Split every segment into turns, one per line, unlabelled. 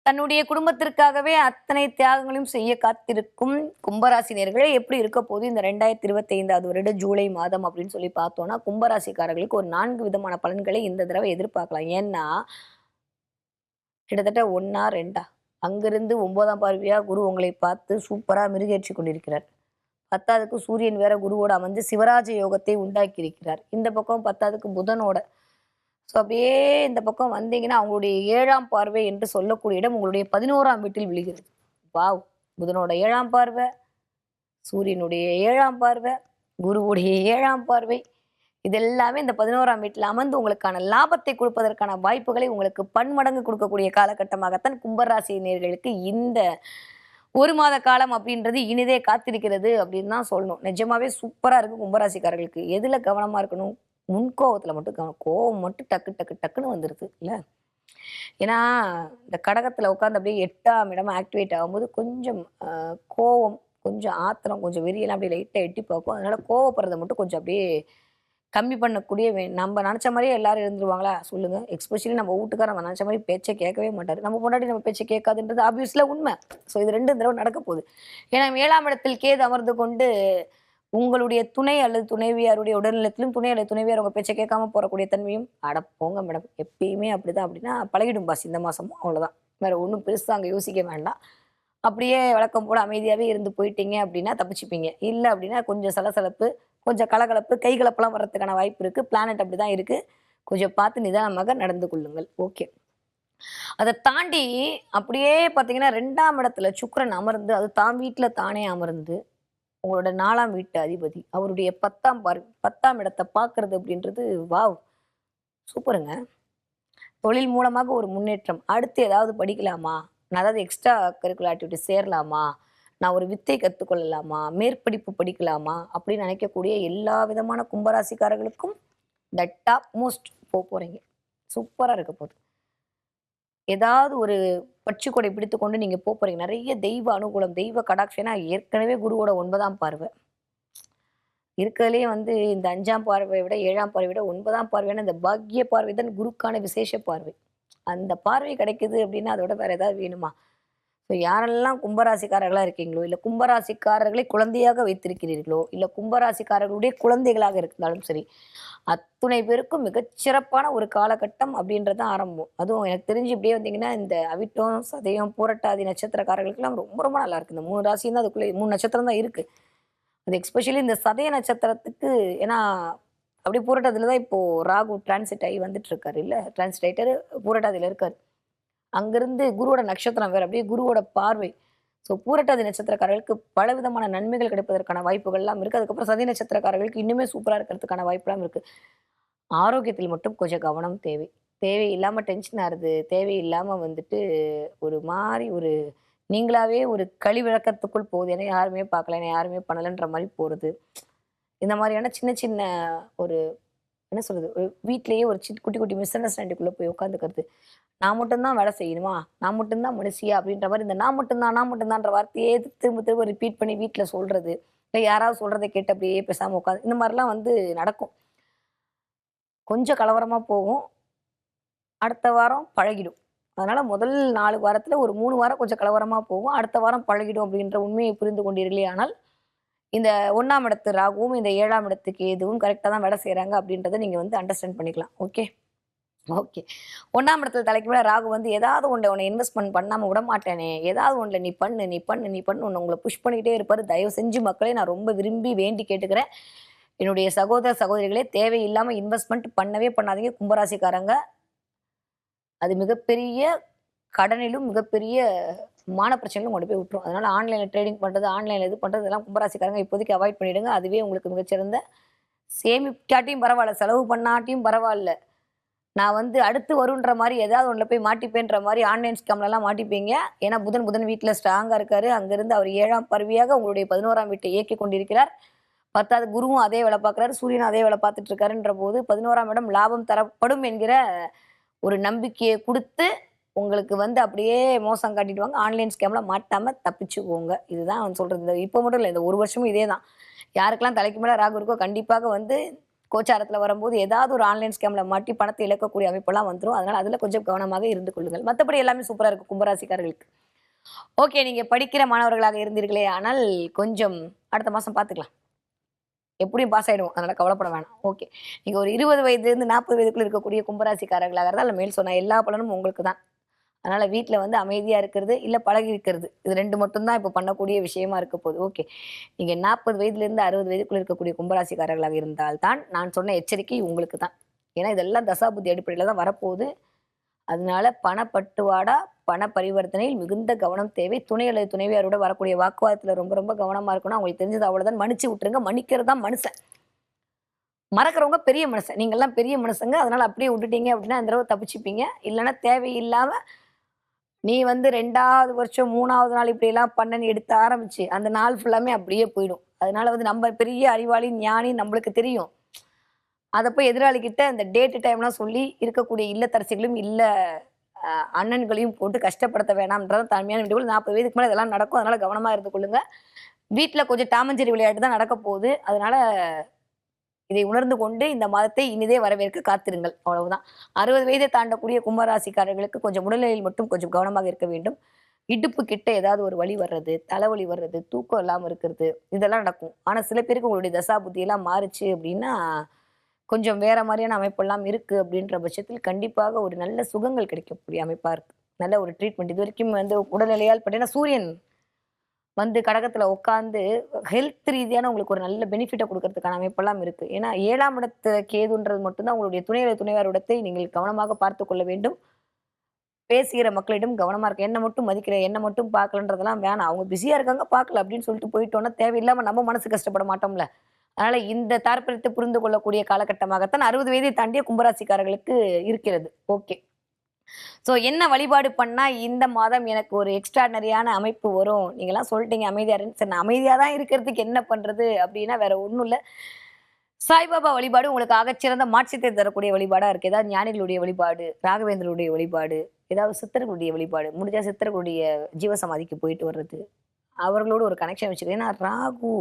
தன்னுடைய குடும்பத்திற்காகவே அத்தனை தியாகங்களையும் செய்ய காத்திருக்கும் கும்பராசினியர்களே எப்படி இருக்க போது இந்த 2025வது வருடம் ஜூலை மாதம் அப்படின்னு சொல்லி பார்த்தோம்னா கும்பராசிக்காரர்களுக்கு ஒரு 4 விதமான பலன்களை இந்த தடவை எதிர்பார்க்கலாம். ஏன்னா கிட்டத்தட்ட ஒன்னா ரெண்டா அங்கிருந்து 9ஆம் பார்வையா குரு உங்களை பார்த்து சூப்பரா மிருகேற்றி கொண்டிருக்கிறார். 10க்கு சூரியன் வேற குருவோட அமைஞ்சு சிவராஜ யோகத்தை உண்டாக்கி இருக்கிறார். இந்த பக்கம் 10க்கு புதனோட. ஸோ அப்படியே இந்த பக்கம் வந்தீங்கன்னா அவங்களுடைய 7ஆம் பார்வை என்று சொல்லக்கூடிய இடம் உங்களுடைய 11ஆம் வீட்டில் விழுகிறது. வாவ்! புதனோட 7ஆம் பார்வை, சூரியனுடைய 7ஆம் பார்வை, குருவுடைய 7ஆம் பார்வை, இதெல்லாமே இந்த 11ஆம் வீட்டில் அமர்ந்து உங்களுக்கான லாபத்தை கொடுப்பதற்கான வாய்ப்புகளை உங்களுக்கு பன்மடங்கு கொடுக்கக்கூடிய காலகட்டமாகத்தான் கும்பராசினியர்களுக்கு இந்த ஒரு மாத காலம் அப்படின்றது இனிதே காத்திருக்கிறது அப்படின்னு தான் சொல்லணும். நிஜமாவே சூப்பரா இருக்கு கும்பராசிக்காரர்களுக்கு. எதுல கவனமா இருக்கணும்? முன்கோவத்துல மட்டும் கவனம். கோவம் மட்டும் டக்கு டக்கு டக்குன்னு வந்துருது இல்ல. ஏன்னா இந்த கடகத்துல உட்காந்து அப்படியே 8ஆம் இடம் ஆக்டிவேட் ஆகும்போது கொஞ்சம் கோவம், கொஞ்சம் ஆத்திரம், கொஞ்சம் வெறியெல்லாம் அப்படியே லைட்டா எட்டி பார்க்கும். அதனால கோவப்படுறதை மட்டும் கொஞ்சம் அப்படியே கம்மி பண்ணக்கூடிய நம்ம நினச்ச மாதிரியே எல்லாரும் இருந்துருவாங்களா சொல்லுங்க. எஸ்பெஷலி நம்ம வீட்டுக்கார நம்ம நினச்ச மாதிரி பேச்சை கேட்கவே மாட்டார். நம்ம பொண்டாட்டி நம்ம பேச்சை கேட்காதுன்றது ஆப்வியஸ்ல உண்மை. ஸோ இது 2 தடவை நடக்க போகுது. ஏன்னா 7ஆம் இடத்தில் கேது அமர்ந்து கொண்டு உங்களுடைய துணை அல்லது துணைவியாருடைய உடல்நலத்திலும் துணை அல்லது துணைவியார் உங்க பேச்சை கேட்காம போறக்கூடிய தன்மையும் அட போங்க மேடம் எப்பயுமே அப்படிதான் அப்படின்னா பழகிடும் பாஸ் இந்த மாசமும் அவ்வளவுதான். வேற ஒன்றும் பெருசா அங்கே யோசிக்க வேண்டாம். அப்படியே வழக்கம் போல அமைதியாவே இருந்து போயிட்டீங்க அப்படின்னா தப்பிச்சுப்பீங்க. இல்லை அப்படின்னா கொஞ்சம் சலசலப்பு, கொஞ்சம் கலகலப்பு, கைகலப்பெல்லாம் வர்றதுக்கான வாய்ப்பு இருக்கு. பிளானட் அப்படிதான் இருக்கு. கொஞ்சம் பார்த்து நிதானமாக நடந்து கொள்ளுங்கள். ஓகே. அதை தாண்டி அப்படியே பார்த்தீங்கன்னா 2ஆம் இடத்துல சுக்கிரன் அமர்ந்து அது தான் வீட்டில் தானே அமர்ந்து உங்களோட 4ஆம் வீட்டு அதிபதி அவருடைய 10ஆம் இடத்தை பார்க்கறது அப்படின்றது வாவ் சூப்பருங்க. தொழில் மூலமாக ஒரு முன்னேற்றம். அடுத்து ஏதாவது படிக்கலாமா? நான் அதாவது எக்ஸ்ட்ரா கரிக்குலர் ஆக்டிவிட்டி சேரலாமா? நான் ஒரு வித்தை கற்றுக்கொள்ளலாமா? மேற்படிப்பு படிக்கலாமா? அப்படின்னு நினைக்கக்கூடிய எல்லா விதமான கும்பராசிக்காரர்களுக்கும் த டாப் மோஸ்ட் போறீங்க. சூப்பரா இருக்க போகுது. ஏதாவது ஒரு பட்சிக்கொடை பிடித்து கொண்டு நீங்க போறீங்க. நிறைய தெய்வ அனுகூலம், தெய்வ கடாட்சம்னா ஏற்கனவே குருவோட 9ஆம் பார்வை இருக்கிறதுலே வந்து இந்த 5ஆம் பார்வையை விட 7ஆம் பார்வை விட 9ஆம் பார்வையான இந்த பாக்கிய பார்வை தான் குருக்கான விசேஷ பார்வை. அந்த பார்வை கிடைக்குது அப்படின்னா அதோட வேற ஏதாவது வேணுமா? ஸோ யாரெல்லாம் கும்பராசிக்காரர்களா இருக்கீங்களோ, இல்லை கும்பராசிக்காரர்களை குழந்தையாக வைத்திருக்கிறீர்களோ, இல்லை கும்பராசிக்காரர்களுடைய குழந்தைகளாக இருந்தாலும் சரி, அத்துணை பேருக்கும் மிகச்சிறப்பான ஒரு காலகட்டம் அப்படின்றது ஆரம்பம். அதுவும் எனக்கு தெரிஞ்சு இப்படியே வந்தீங்கன்னா இந்த அவிட்டம், சதயம், பூரட்டாதி நட்சத்திரக்காரர்களுக்கெல்லாம் ரொம்ப ரொம்ப நல்லா இருக்கு. இந்த 3 ராசியும் தான் அதுக்குள்ளே 3 நட்சத்திரம் தான் இருக்கு. அது எஸ்பெஷலி இந்த சதய நட்சத்திரத்துக்கு ஏன்னா அப்படியே பூரட்டாதியில தான் இப்போ ராகு டிரான்சிட் ஆகி வந்துட்டு இருக்காரு இல்ல, டிரான்சிட் ஆயிட்டாரு, பூரட்டாதியில இருக்காரு. அங்கிருந்து குருவோட நட்சத்திரம் வேற அப்படியே குருவோட பார்வை. ஸோ பூரட்டாதி நட்சத்திரக்காரர்களுக்கு பல விதமான நன்மைகள் கிடைப்பதற்கான வாய்ப்புகள்லாம் இருக்கு. அதுக்கப்புறம் சதி நட்சத்திரக்காரர்களுக்கு இன்னுமே சூப்பரா இருக்கிறதுக்கான வாய்ப்புலாம் இருக்கு. ஆரோக்கியத்தில் மட்டும் கொஞ்சம் கவனம் தேவை. தேவையில்லாம டென்ஷன் ஆறுது, தேவையில்லாம வந்துட்டு ஒரு மாதிரி ஒரு நீங்களாவே ஒரு கழிவிழக்கத்துக்குள் போகுது. ஏன்னா யாருமே பார்க்கல, என்ன யாருமே பண்ணலன்ற மாதிரி போறது. இந்த மாதிரியான சின்ன சின்ன ஒரு என்ன சொல்றது, வீட்லயே ஒரு குட்டி குட்டி மிஸ் அண்டர்ஸ்டாண்டிங்குள்ள போய் உட்காந்துக்கிறது. நான் மட்டும்தான் வேலை செய்யணுமா? நான் மட்டும்தான் மனுஷியா? அப்படின்ற மாதிரி இந்த நான் மட்டும்தான்ற வார்த்தையே திரும்ப திரும்ப ரிப்பீட் பண்ணி வீட்ல சொல்றது. இல்லை யாராவது சொல்றதை கேட்டு அப்படியே பேசாம உட்காந்து இந்த மாதிரிலாம் வந்து நடக்கும். கொஞ்சம் கலவரமா போகும். அடுத்த வாரம் பழகிடும். அதனால முதல் 4 வாரத்துல ஒரு 3 வாரம் கொஞ்சம் கலவரமா போகும். அடுத்த வாரம் பழகிடும் அப்படின்ற உண்மையை புரிந்து கொண்டீர்களே ஆனால், இந்த 1ஆம் இடத்து ராகுவும், இந்த 7ஆம் இடத்துக்கு கேதுவும் கரெக்ட்டா தான் வேலை செய்றாங்க அப்படின்றத நீங்க வந்து அண்டர்ஸ்டாண்ட் பண்ணிக்கலாம். ஓகே. ஓகே. 1ஆம் இடத்துல தலைக்கு மேல ராகு வந்து ஏதாவது உன்னை இன்வெஸ்ட்மென்ட் பண்ணாம விடமாட்டேனே, ஏதாவது ஒண்ணுல நீ பண்ணு, நீ பண்ணு, நீ பண்ணு உங்கள புஷ் பண்ணிக்கிட்டே இருப்பாரு. தயவு செஞ்சு மக்களே நான் ரொம்ப விரும்பி வேண்டி கேட்டுக்கிறேன். என்னுடைய சகோதர சகோதரிகளே தேவையில்லாம இன்வெஸ்ட்மென்ட் பண்ணவே பண்ணாதீங்க கும்பராசிக்காரங்க. அது மிகப்பெரிய கடனிலும் மிகப்பெரிய மான பிரச்சனையிலும் கொண்டு போய் விட்டுரும். அதனால ஆன்லைன்ல ட்ரேடிங் பண்றது, ஆன்லைன்ல இது பண்றது இதெல்லாம் கும்பராசிக்காரங்க இப்போதைக்கு அவாய்ட் பண்ணிடுங்க. அதுவே உங்களுக்கு மிகச்சிறந்த சேமிக்காட்டியும் பரவாயில்ல, செலவு பண்ணாட்டியும் பரவாயில்ல. நான் வந்து அடுத்து வருன்ற மாதிரி ஏதாவது ஒன்றில் போய் மாட்டிப்பேன்ற மாதிரி ஆன்லைன் ஸ்கேம்லலாம் மாட்டிப்பீங்க. ஏன்னா புதன் வீட்டில் ஸ்ட்ராங்காக இருக்காரு. அங்கிருந்து அவர் 7ஆம் பார்வையாக உங்களுடைய 11ஆம் வீட்டை இயக்கி கொண்டிருக்கிறார். 10வது குருவும் அதே வேலை பார்க்குறாரு, சூரியனும் அதே வேலை பார்த்துட்டு இருக்காருன்ற போது 11ஆம் இடம் லாபம் தரப்படும் என்கிற ஒரு நம்பிக்கையை கொடுத்து உங்களுக்கு வந்து அப்படியே மோசம் காட்டிடுவாங்க. ஆன்லைன் ஸ்கேம்ல மாட்டாம தப்பிச்சுக்கோங்க. இதுதான் அவன் சொல்றது. இப்போ மட்டும் இல்லை, இந்த ஒரு வருஷமும் இதே தான். யாருக்கெல்லாம் தலைக்கு மேலே ராகு இருக்கோ கண்டிப்பாக வந்து கோச்சாரத்துல வரும்போது ஏதாவது ஒரு ஆன்லைன் ஸ்கேம்ல மாட்டி பணத்தை இழக்கக்கூடிய அமைப்பெல்லாம் வந்துரும். அதனால அதுல கொஞ்சம் கவனமாக இருந்து கொள்ளுங்கள். மத்தபடி எல்லாமே சூப்பரா இருக்கு கும்பராசிக்காரர்களுக்கு. ஓகே. நீங்க படிக்கிற மாணவர்களாக இருந்தீர்களே ஆனால் கொஞ்சம் அடுத்த மாசம் பார்த்துக்கலாம். எப்படியும் பாஸ் ஆயிடுவோம். அதனால கவலைப்பட வேணாம். ஓகே. நீங்க ஒரு 20 வயதிலிருந்து 40 வயதுக்குள்ள இருக்கக்கூடிய கும்பராசிக்காரர்களாக இருந்தால் மேல் சொன்ன எல்லா பலனும் உங்களுக்கு தான். அதனால வீட்ல வந்து அமைதியா இருக்கிறது, இல்ல பழகி இருக்கிறது. இது 2 மட்டும் தான் இப்ப பண்ணக்கூடிய விஷயமா இருக்க போகுது. ஓகே. நீங்க 40 வயதிலிருந்து 60 வயதுக்குள்ள இருக்கக்கூடிய கும்பராசிக்காரர்களாக இருந்தால் தான், நான் சொன்ன எச்சரிக்கை உங்களுக்கு தான். ஏன்னா இதெல்லாம் தசாபுத்தி அடிப்படையில தான் வரப்போகுது. அதனால பணப்பட்டுவாடா, பண பரிவர்த்தனையில் மிகுந்த கவனம் தேவை. துணை அல்லது துணைவியாரோட வரக்கூடிய வாக்குவாதத்துல ரொம்ப ரொம்ப கவனமா இருக்கணும். அவங்களுக்கு தெரிஞ்சது அவ்வளவுதான். மன்னிச்சு விட்டுருங்க. மன்னிக்கிறது தான் மனுஷன். மறக்கிறவங்க பெரிய மனுஷன். நீங்கலாம் பெரிய மனுஷங்க. அதனால அப்படியே விட்டுட்டீங்க அப்படின்னா, இந்த தடவ தப்பிச்சுப்பீங்க. இல்லன்னா தேவையில்லாம நீ வந்து 2வது வருஷம் 3வது நாள் இப்படியெல்லாம் பண்ணன்னு எடுத்து ஆரம்பிச்சு, அந்த நாள் ஃபுல்லாமே அப்படியே போயிடும். அதனால வந்து நம்ம பெரிய அறிவாளி, ஞானி நம்மளுக்கு தெரியும். அத போய் எதிராளிகிட்ட அந்த டேட் டைம்லாம் சொல்லி இருக்கக்கூடிய இல்லத்தரசிகளும், இல்ல அண்ணன்களையும் போட்டு கஷ்டப்படுத்த வேணாம்ன்றது தாழ்மையான வேண்டுகோள். 40 வயதுக்கு மேல இதெல்லாம் நடக்கும். அதனால கவனமா இருந்து கொள்ளுங்க. வீட்ல கொஞ்சம் டாம் அண்ட் ஜெர்ரி விளையாட்டு தான் நடக்க போகுது. அதனால இதை உணர்ந்து கொண்டு இந்த மாதத்தை இனிதே வரவேற்க காத்திருங்கள். அவ்வளவுதான். 60 வயதை தாண்டக்கூடிய கும்பராசிக்காரர்களுக்கு கொஞ்சம் உடல்நிலையில் மட்டும் கொஞ்சம் கவனமாக இருக்க வேண்டும். இடுப்பு கிட்ட ஏதாவது ஒரு வலி வர்றது, தலைவலி வர்றது, தூக்கம் இல்லாம இருக்கிறது, இதெல்லாம் நடக்கும். ஆனா சில பேருக்கு உங்களுடைய தசா புத்தி எல்லாம் மாறுச்சு அப்படின்னா, கொஞ்சம் வேற மாரியான அமைப்பெல்லாம் இருக்கு அப்படின்ற பட்சத்தில் கண்டிப்பாக ஒரு நல்ல சுகங்கள் கிடைக்கக்கூடிய அமைப்பா இருக்கு. நல்ல ஒரு ட்ரீட்மெண்ட். இதுவரைக்கும் வந்து உடல்நிலையால் பார்த்தீங்கன்னா, சூரியன் வந்து கடகத்துல உட்கார்ந்து ஹெல்த் ரீதியான உங்களுக்கு ஒரு நல்ல பெனிஃபிட்ட குடுக்கறதுக்கான அமைப்பெல்லாம் இருக்கு. ஏன்னா 7ஆம் இடத்து கேதுன்றது மட்டும் தான் உங்களுடைய துணை அல்லது துணைவியார் இடத்தை நீங்கள் கவனமாக பார்த்துக் கொள்ள வேண்டும். பேசுகிற மக்களிடம் கவனமா இருக்க. என்ன மட்டும் மதிக்கிற, என்ன மட்டும் பார்க்கலன்றதெல்லாம் வேணாம். அவங்க பிஸியா இருக்காங்க பார்க்கல அப்படின்னு சொல்லிட்டு போயிட்டோம்னா, தேவையில்லாம நம்ம மனசு கஷ்டப்பட மாட்டோம்ல. அதனால இந்த தாற்பயத்தை புரிந்து கொள்ளக்கூடிய காலகட்டமாகத்தான் 60 வயதை தாண்டிய கும்பராசிக்காரர்களுக்கு இருக்கிறது. ஓகே. ஸோ என்ன வழிபாடு பண்ணா இந்த மாதம் எனக்கு ஒரு எக்ஸ்ட்ரார்டினரியான அமைப்பு வரும். நீங்கலாம் சொல்லிட்டீங்க அமைதியா இருன்னு. சரி நான் அமைதியா தான் இருக்கிறதுக்கு என்ன பண்றது அப்படின்னா வேற ஒண்ணும் இல்ல. சாய்பாபா வழிபாடு உங்களுக்கு ஆகச்சிறந்த மாற்றத்தை தரக்கூடிய வழிபாடா இருக்கு. ஏதாவது ஞானிகளுடைய வழிபாடு, ராகவேந்தருடைய வழிபாடு, ஏதாவது சித்தர்களுடைய வழிபாடு, முடிஞ்சா சித்தர்களுடைய ஜீவசமாதிக்கு போயிட்டு வர்றது. அவர்களோட ஒரு கனெக்ஷன் வச்சுக்கிறேன். ஏன்னா ராகு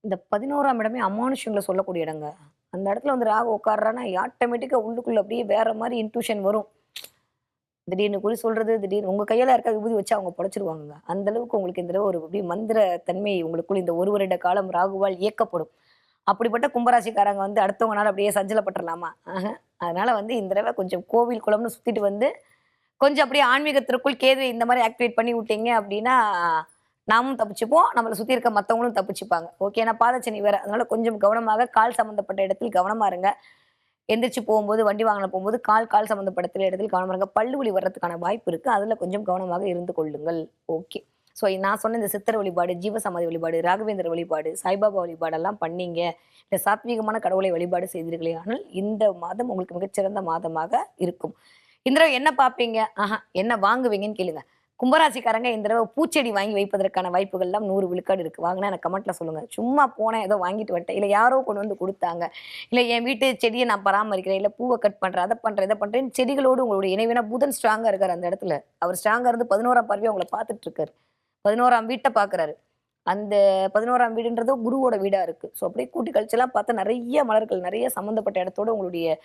இந்த 11ஆம் இடமே அமானுஷங்கள சொல்லக்கூடிய இடங்க. அந்த இடத்துல வந்து ராகு உட்கார்றான்னா ஆட்டோமேட்டிக்கா உள்ளுக்குள்ள அப்படியே வேற மாரி இன்ட்யூஷன் வரும். திடீர்னு குறி சொல்றது, திடீர்னு உங்க கையால யாருக்காவது விபூதி வச்சா அவங்க பொழச்சிருவாங்கங்க. அந்த அளவுக்கு உங்களுக்கு இந்த தடவ ஒரு அப்படியே மந்திர தன்மை உங்களுக்குள்ள இந்த 1 வருட காலம் ராகுவால் இயக்கப்படும். அப்படிப்பட்ட கும்பராசிக்காரங்க வந்து அடுத்தவங்கனால அப்படியே சஞ்சலப்பட்டுறலாமா? அதனால வந்து இந்த தடவ கொஞ்சம் கோவில், குளம்னு சுத்திட்டு வந்து, கொஞ்சம் அப்படியே ஆன்மீகத்திற்குள் கேதுவை இந்த மாரி ஆக்டிவேட் பண்ணி விட்டீங்க அப்படின்னா, நாமும் தப்பிச்சுப்போம். நம்மள சுத்தி இருக்க மத்தவங்களும் தப்பிச்சுப்பாங்க. ஓகே. ஏன்னா பாதச்சனி வேற. அதனால கொஞ்சம் கவனமாக கால் சம்பந்தப்பட்ட இடத்தில் கவனமா இருங்க. எந்திரிச்சு போகும்போது, வண்டி வாகனம் போகும்போது கால் சம்மந்தப்பட்ட இடத்தில் கவனமா இருங்க. பல்லு வலி வர்றதுக்கான வாய்ப்பு இருக்கு. அதுல கொஞ்சம் கவனமாக இருந்து கொள்ளுங்கள். ஓகே. ஸோ நான் சொன்ன இந்த சித்தர் வழிபாடு, ஜீவசமாதி வழிபாடு, ராகவேந்திர வழிபாடு, சாய்பாபா வழிபாடெல்லாம் பண்ணீங்க. இந்த சாத்வீகமான கடவுளை வழிபாடு செய்தீர்களே ஆனால், இந்த மாதம் உங்களுக்கு மிகச்சிறந்த மாதமாக இருக்கும். இந்த தடவ என்ன பார்ப்பீங்க? என்ன வாங்குவீங்கன்னு கேளுங்க. கும்பராசிக்காரங்க இந்த தடவ பூச்செடி வாங்கி வைப்பதற்கான வாய்ப்புகள்லாம் 100 விழுக்காடு இருக்கு. வாங்குனா எனக்கு கமெண்ட்ல சொல்லுங்க. சும்மா போனேன் ஏதோ வாங்கிட்டு வந்துட்டேன். இல்ல யாரோ கொண்டு வந்து குடுத்தாங்க. இல்ல என் வீட்டு செடிய நான் பராமரிக்கிறேன். இல்ல பூவ கட் பண்றேன், அத பண்றேன், இத பண்றேன்னு செடிகளோடு உங்களுடைய இணைவேனா புதன் ஸ்ட்ராங்கா இருக்காரு அந்த இடத்துல. அவர் ஸ்ட்ராங்கா இருந்து 11ஆம் பார்வையா உங்கள பார்த்துட்டு இருக்காரு. 11ஆம் வீட்ட பார்க்குறாரு. அந்த 11ஆம் வீடுன்றது குருவோட வீடா இருக்கு. ஸோ அப்படியே கூட்டி கழிச்செல்லாம் பார்த்தா நெறைய மலர்கள், நெறைய சம்மந்தப்பட்ட இடத்தோட உங்களுடைய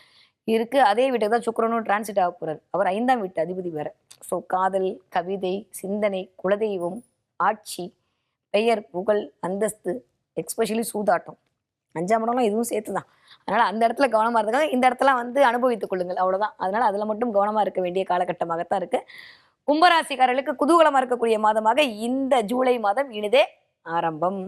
இருக்கு. அதே வீட்டுக்கு தான் சுக்கிரனும் டிரான்சிட் ஆக போறாரு. அவர் 5ஆம் வீட்டு அதிபதி வேற. ஸோ காதல், கவிதை, சிந்தனை, குலதெய்வம், ஆட்சி, பெயர், புகழ், அந்தஸ்து, எஸ்பெஷலி சூதாட்டம். 5ஆம் இடம்லாம் இதுவும் சேர்த்து தான். அதனால அந்த இடத்துல கவனமா இருந்துக்காக இந்த இடத்தலாம் வந்து அனுபவித்துக் கொள்ளுங்கள். அவ்வளோதான். அதனால அதுல மட்டும் கவனமா இருக்க வேண்டிய காலகட்டமாகத்தான் இருக்கு. கும்பராசிக்காரர்களுக்கு குதூகலமா இருக்கக்கூடிய மாதமாக இந்த ஜூலை மாதம் இனிதே ஆரம்பம்.